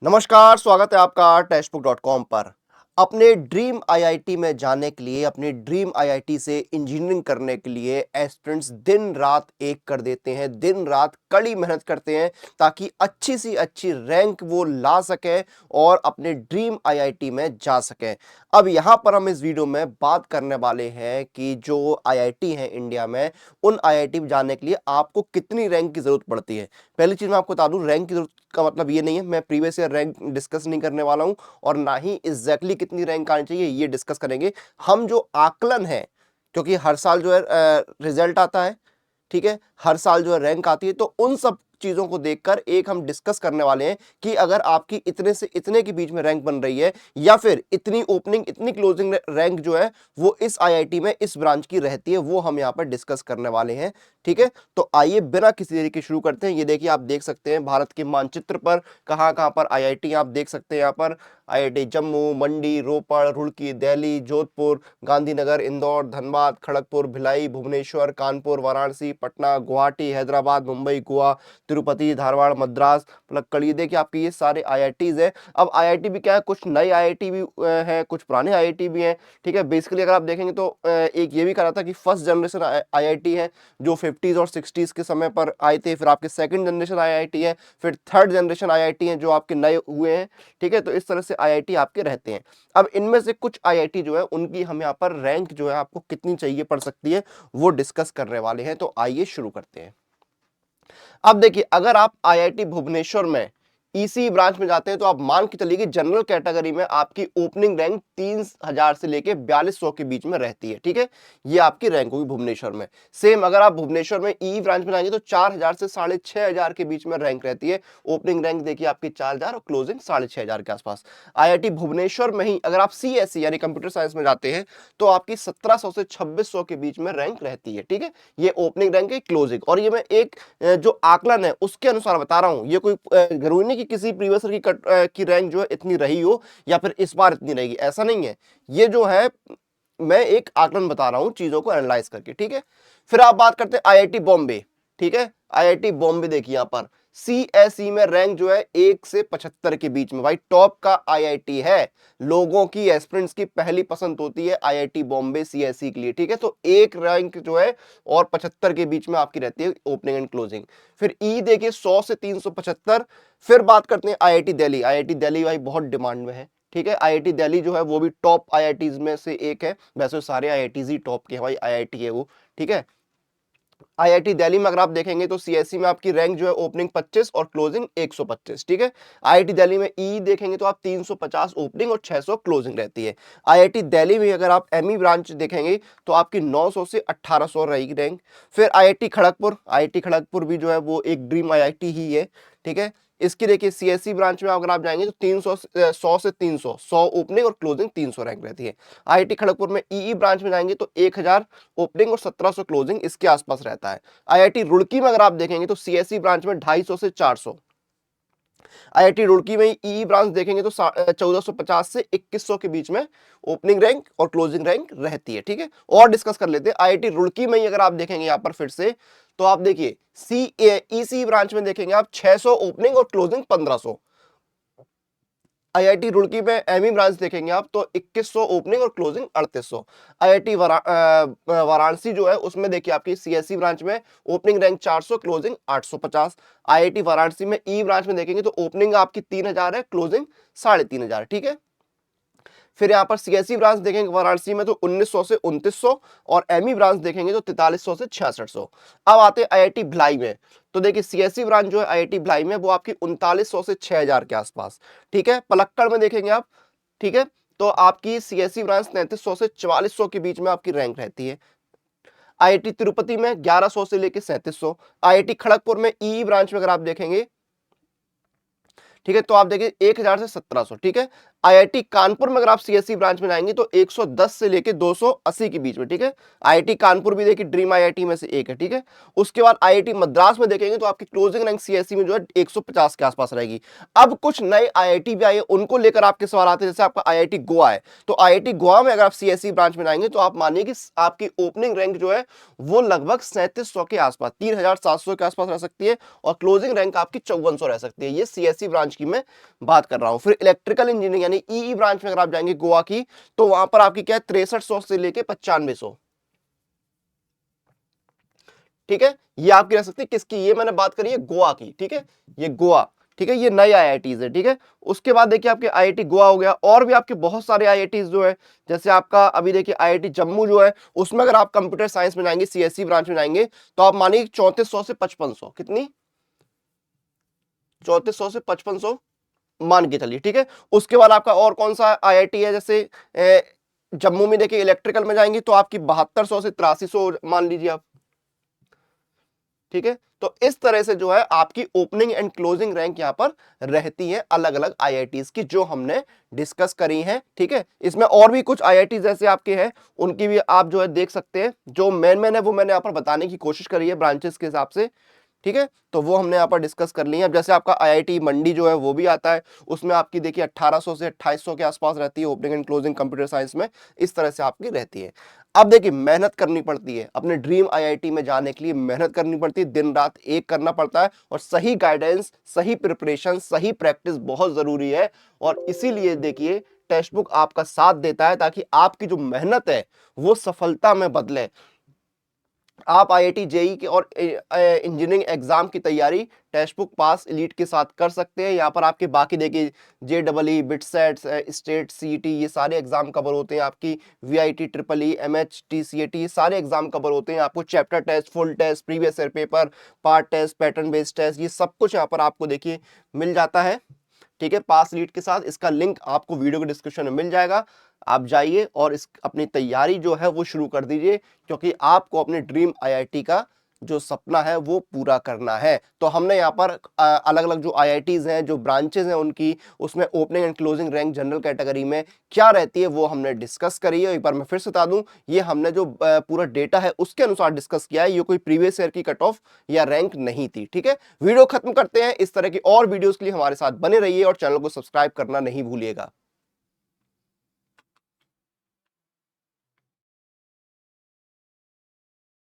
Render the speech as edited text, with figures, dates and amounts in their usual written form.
नमस्कार, स्वागत है आपका टेक्स्टबुक.com पर। अपने ड्रीम आईआईटी में जाने के लिए, अपने ड्रीम आईआईटी से इंजीनियरिंग करने के लिए एस्पिरेंट्स दिन रात एक कर देते हैं, दिन रात कड़ी मेहनत करते हैं ताकि अच्छी सी अच्छी रैंक वो ला सकें और अपने ड्रीम आईआईटी में जा सकें। अब यहाँ पर हम इस वीडियो में बात करने वाले हैं कि जो आईआईटी हैं इंडिया में, उन आईआईटी में जाने के लिए आपको कितनी रैंक की जरूरत पड़ती है। पहली चीज मैं आपको बता दूं, रैंक की जरूरत का मतलब ये नहीं है, मैं प्रीवियस ईयर रैंक डिस्कस नहीं करने वाला हूं और ना ही एग्जैक्टली कितनी रैंक आनी चाहिए ये डिस्कस करेंगे। हम जो आकलन है, क्योंकि हर साल जो है रिजल्ट आता है, ठीक है, हर साल जो है रैंक आती है, तो उन सब चीजों को देखकर एक हम डिस्कस करने वाले हैं कि अगर आपकी इतने से इतने के बीच में रैंक बन रही है या फिर इतनी ओपनिंग इतनी क्लोजिंग रैंक जो है वो इस आईआईटी में इस ब्रांच की रहती है, वो हम यहां पर डिस्कस करने वाले हैं। ठीक है, तो आइए बिना किसी देरी के शुरू करते हैं। ये देखिए, आप देख सकते हैं भारत के मानचित्र पर कहां कहां पर आईआईटी आप देख सकते हैं। यहाँ पर आईआईटी जम्मू, मंडी, रोपड़, रुड़की, दिल्ली, जोधपुर, गांधीनगर, इंदौर, धनबाद, खड़गपुर, भिलाई, भुवनेश्वर, कानपुर, वाराणसी, पटना, गुवाहाटी, हैदराबाद, मुंबई, गोवा, तिरुपति, धारवाड़, मद्रास, पलक्कड़। ये देखिए आपके ये सारे आईआईटीज हैं। अब आईआईटी भी क्या है, कुछ नए आईआईटी भी हैं, कुछ पुराने आईआईटी भी हैं। ठीक है, बेसिकली अगर आप देखेंगे तो एक ये भी कहा था कि फर्स्ट जनरेशन आईआईटी है जो 50s और 60s के समय पर आए थे, फिर आपके सेकंड जनरेशन आईआईटी है, फिर थर्ड जनरेशन आईआईटी है जो आपके नए हुए हैं। ठीक है, तो इस तरह से आईआईटी आपके रहते हैं। अब इनमें से कुछ आईआईटी जो है उनकी हम यहाँ पर रैंक जो है आपको कितनी चाहिए पड़ सकती है वो डिस्कस करने वाले हैं। तो आइए शुरू करते हैं। अब देखिए, अगर आप आईआईटी भुवनेश्वर में ईसी ब्रांच में जाते हैं तो आप मान के चलिए कि जनरल कैटेगरी में आपकी ओपनिंग रैंक 3000 से लेके 4200 के बीच में रहती है। ठीक है, ये आपकी रैंक होगी भुवनेश्वर में। सेम अगर आप भुवनेश्वर में ई ब्रांच में जाएंगे तो 4000 से 6500 के बीच में रैंक रहती है। ओपनिंग रैंक देखिए आपकी 4000 और क्लोजिंग 6500 के आसपास। आईआईटी भुवनेश्वर में ही अगर आप सीएससी यानी कंप्यूटर साइंस में जाते हैं तो आपकी 1700 से 2600 के बीच में रैंक रहती है। ठीक है, ये ओपनिंग रैंक है, क्लोजिंग। और ये मैं एक जो आकलन है उसके अनुसार बता रहा हूं, ये कोई जरूरी नहीं कि किसी प्रीवियस की रैंक जो है इतनी रही हो या फिर इस बार इतनी रहेगी, ऐसा नहीं है। ये जो है मैं एक आकलन बता रहा हूं चीजों को एनालाइज करके। ठीक है, फिर आप बात करते हैं आईआईटी बॉम्बे। ठीक है, आईआईटी बॉम्बे देखिए यहां पर सीएसई में रैंक जो है 1 से 75 के बीच में, भाई टॉप का आईआईटी है। लोगों की एस्पिरेंट्स की पहली पसंद होती है आईआईटी बॉम्बे सीएसई के लिए। ठीक है, तो एक रैंक जो है और 75 के बीच में आपकी रहती है ओपनिंग एंड क्लोजिंग। फिर ई देखिए 100 से 375। फिर बात करते हैं आईआईटी दिल्ली। आईआईटी दिल्ली भाई बहुत डिमांड में है। ठीक है, आईआईटी दिल्ली जो है वो भी टॉप आईआईटीज में से एक है। वैसे सारे आईआईटीज ही टॉप के हैं भाई, आईआईटी है वो। ठीक है, आईआईटी दिल्ली में अगर आप देखेंगे तो सीएससी में आपकी रैंक जो है ओपनिंग 25 और क्लोजिंग 125। ठीक है, आईआईटी दिल्ली में ई देखेंगे तो आप 350 ओपनिंग और 600 क्लोजिंग रहती है। आईआईटी दिल्ली में अगर आप एमई ब्रांच देखेंगे तो आपकी 900 से 1800 रहेगी रैंक। फिर आईआईटी खड़गपुर, आईआईटी खड़गपुर भी जो है वो एक ड्रीम आईआईटी ही है। ठीक है, इसकी देखिए सीएससी ब्रांच में अगर आप जाएंगे तो 300 100 से 300, 100 ओपनिंग और क्लोजिंग 300 रैंक रहती है। आईआईटी खड़गपुर में ईई ब्रांच में जाएंगे तो 1000 ओपनिंग और 1700 क्लोजिंग इसके आसपास रहता है। आईआईटी रुड़की में अगर आप देखेंगे तो सीएससी ब्रांच में 250 से 400। आईआईटी रुड़की में ई ब्रांच देखेंगे तो 1450 से 2100 के बीच में ओपनिंग रैंक और क्लोजिंग रैंक रहती है। ठीक है, और डिस्कस कर लेते हैं आईआईटी रुड़की में ही अगर आप देखेंगे यहां पर फिर से तो आप देखिए ईसी ब्रांच में देखेंगे आप 600 ओपनिंग और क्लोजिंग 1500। आईआईटी रुड़की में एमई ब्रांच देखेंगे आप तो 2100 ओपनिंग और क्लोजिंग 3800। आईआईटी वाराणसी जो है उसमें देखिए आपकी सीएससी ब्रांच में opening rank 400, closing 850। IIT Varanasi में ई ब्रांच में देखेंगे तो ओपनिंग आपकी 3000 है, क्लोजिंग 3500। ठीक है, फिर यहाँ पर सीएससी ब्रांच देखेंगे वाराणसी में तो 1900 से 2900 और एमई ब्रांच देखेंगे तो 4300 से 6600। अब आते हैं आईआईटी भिलाई में, तो देखिए सीएससी ब्रांच जो है आईआईटी भिलाई में वो आपकी 3900 से 6000 के आसपास। ठीक है, पलक्कड़ में देखेंगे आप, ठीक है, तो आपकी सीएससी ब्रांच 3300 से 4400 के बीच में आपकी रैंक रहती है। आईआईटी तिरुपति में 1100 से लेकर 3700। आईआईटी खड़गपुर में ई ब्रांच में अगर आप देखेंगे, ठीक है, तो आप देखिए 1000 से 1700। ठीक है, आईआईटी कानपुर में अगर आप सीएससी ब्रांच में जाएंगे तो 110 से लेके 280 के बीच में। ठीक है, आईआईटी कानपुर भी देखिए ड्रीम आईआईटी में से एक है। ठीक है, उसके बाद आईआईटी मद्रास में देखेंगे तो आपकी क्लोजिंग रैंक सीएससी में जो है 150 के आसपास रहेगी। अब कुछ नए आईआईटी भी आए, उनको लेकर आपके सवाल आते हैं, जैसे आपका आईआईटी गोवा है, तो आईआईटी गोवा में अगर आप सीएससी ब्रांच में जाएंगे तो आप मानिए कि आपकी ओपनिंग रैंक जो है वो लगभग 3700 के आसपास, 3700 के आसपास रह सकती है और क्लोजिंग रैंक आपकी 5400 रह सकती है। ये सीएससी ब्रांच ब्रांच की मैं बात कर रहा हूं। फिर इलेक्ट्रिकल इंजीनियरिंग यानी ईई ब्रांच में अगर आप जाएंगे गोवा की, तो वहां पर आपकी क्या है 6300 से लेके 9500। ठीक है, ये आपकी रह सकती है किसकी, ये मैंने बात करी है गोवा की। ठीक है, ये गोवा, ठीक है, ये नई आईआईटीज है। ठीक है, उसके बाद देखिए आपके आईआईटी गोवा हो गया, और भी आपके बहुत सारे आईआईटीज जो है, जैसे आपका अभी देखिए आईआईटी जम्मू जो है, उसमें अगर आप कंप्यूटर साइंस में जाएंगे, सीएससी ब्रांच में जाएंगे, तो आप मानिए 3400 से 5500, कितनी 3400 से 5500 मान के चलिए। ठीक है, उसके बाद आपका और कौन सा आईआईटी है, जैसे जम्मू में देखिए इलेक्ट्रिकल में जाएंगे तो आपकी 7200 से 8300 मान लीजिए आप। ठीक है, तो इस तरह से जो है आपकी ओपनिंग एंड क्लोजिंग रैंक यहां पर रहती है अलग अलग आईआईटीज की, जो हमने डिस्कस करी हैं। ठीक है, इसमें और भी कुछ आईआईटीज जैसे आपके हैं, उनकी भी आप जो है देख सकते हैं, जो मेन है वो मैंने यहां पर बताने की कोशिश करी है ब्रांचेस के हिसाब से। ठीक है, तो वो हमने यहाँ पर डिस्कस कर ली है। अब जैसे आपका आईआईटी मंडी जो है वो भी आता है, उसमें आपकी देखिए 1800 से 2800 के आसपास रहती है opening and closing computer science में, इस तरह से आपकी रहती है। अब देखिए मेहनत करनी पड़ती है अपने ड्रीम आईआईटी में जाने के लिए, मेहनत करनी पड़ती है, दिन रात एक करना पड़ता है, और सही गाइडेंस, सही प्रिपरेशन, सही प्रैक्टिस बहुत जरूरी है। और इसीलिए देखिए टेक्स्ट बुक आपका साथ देता है, ताकि आपकी जो मेहनत है वो सफलता में बदले। आप आईआईटी जेई के और इंजीनियरिंग एग्जाम की तैयारी टेक्स्ट बुक पास एलीट के साथ कर सकते हैं। यहाँ पर आपके बाकी देखिए जेईई, बिटसेट्स, स्टेट, सीईटी, ये सारे एग्जाम कवर होते हैं। आपकी VIT, triple E, MHT, CET, ये सारे एग्जाम कवर होते हैं। आपको chapter test, full test, previous year paper, part test, pattern based test, ये सब कुछ यहाँ पर आपको देखिए मिल जाता है। ठीक है, पास लीड के साथ। इसका लिंक आपको वीडियो के डिस्क्रिप्शन में मिल जाएगा, आप जाइए और इस अपनी तैयारी जो है वो शुरू कर दीजिए, क्योंकि आपको अपने ड्रीम आईआईटी का जो सपना है वो पूरा करना है। तो हमने यहाँ पर अलग अलग जो आईआईटीज हैं, जो ब्रांचेज हैं उनकी, उसमें opening and closing rank general category में क्या रहती है वो हमने डिस्कस करी है। एक बार मैं फिर से बता दूं, ये हमने जो पूरा डेटा है उसके अनुसार डिस्कस किया है, ये कोई प्रीवियस ईयर की कट ऑफ या रैंक नहीं थी। ठीक है, वीडियो खत्म करते हैं। इस तरह की और वीडियोस के लिए हमारे साथ बने रहिए और चैनल को सब्सक्राइब करना नहीं भूलिएगा।